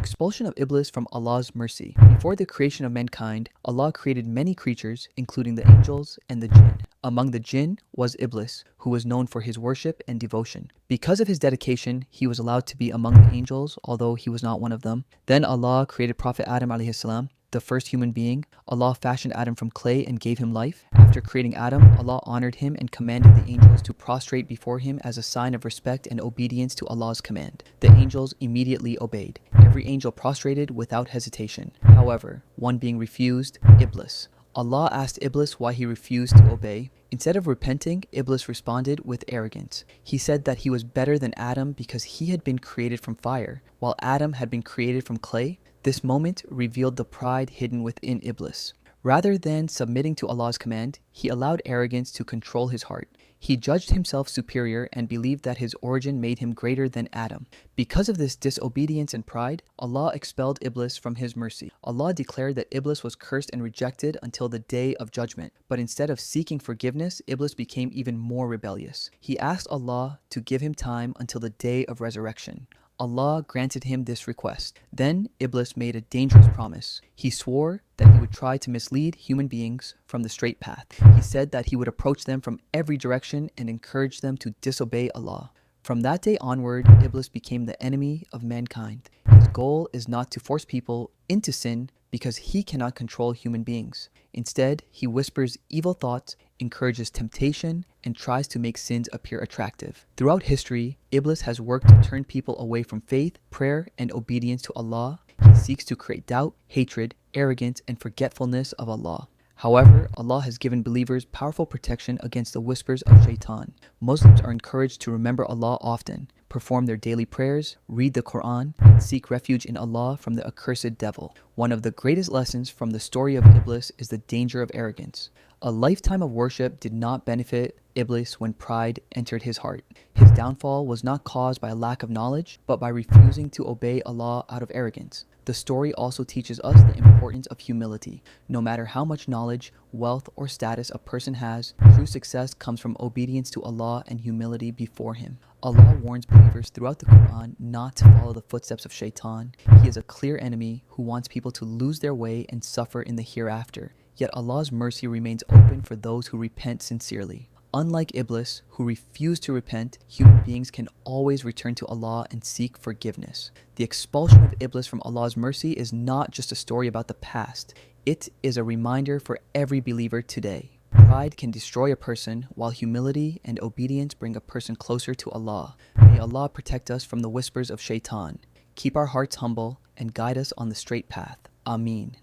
expulsion of Iblis from Allah's mercy. Before the creation of mankind, Allah created many creatures, including the angels and the jinn. Among the jinn was Iblis, who was known for his worship and devotion. Because of his dedication, he was allowed to be among the angels, although he was not one of them. Then Allah created Prophet Adam alayhi salam, the first human being. Allah fashioned Adam from clay and gave him life. After creating Adam, Allah honored him and commanded the angels to prostrate before him as a sign of respect and obedience to Allah's command. The angels immediately obeyed. Every angel prostrated without hesitation. However, one being refused, Iblis. Allah asked Iblis why he refused to obey. Instead of repenting, Iblis responded with arrogance. He said that he was better than Adam because he had been created from fire, while Adam had been created from clay. This moment revealed the pride hidden within Iblis. Rather than submitting to Allah's command, he allowed arrogance to control his heart. He judged himself superior and believed that his origin made him greater than Adam. Because of this disobedience and pride, Allah expelled Iblis from his mercy. Allah declared that Iblis was cursed and rejected until the day of judgment. But instead of seeking forgiveness, Iblis became even more rebellious. He asked Allah to give him time until the day of resurrection. Allah granted him this request. Then Iblis made a dangerous promise. He swore that he would try to mislead human beings from the straight path. He said that he would approach them from every direction and encourage them to disobey Allah. From that day onward, Iblis became the enemy of mankind. His goal is not to force people into sin because he cannot control human beings. Instead, he whispers evil thoughts, encourages temptation, and tries to make sins appear attractive. Throughout history, Iblis has worked to turn people away from faith, prayer, and obedience to Allah. He seeks to create doubt, hatred, arrogance, and forgetfulness of Allah. However, Allah has given believers powerful protection against the whispers of Shaitan. Muslims are encouraged to remember Allah often, perform their daily prayers, read the Quran, and seek refuge in Allah from the accursed devil. One of the greatest lessons from the story of Iblis is the danger of arrogance. A lifetime of worship did not benefit Iblis when pride entered his heart. His downfall was not caused by a lack of knowledge, but by refusing to obey Allah out of arrogance. The story also teaches us the importance of humility. No matter how much knowledge, wealth, or status a person has, true success comes from obedience to Allah and humility before Him. Allah warns believers throughout the Quran not to follow the footsteps of Shaitan. He is a clear enemy who wants people to lose their way and suffer in the hereafter. Yet Allah's mercy remains open for those who repent sincerely. Unlike Iblis, who refused to repent, human beings can always return to Allah and seek forgiveness. The expulsion of Iblis from Allah's mercy is not just a story about the past. It is a reminder for every believer today. Pride can destroy a person, while humility and obedience bring a person closer to Allah. May Allah protect us from the whispers of Shaitan, keep our hearts humble, and guide us on the straight path. Ameen.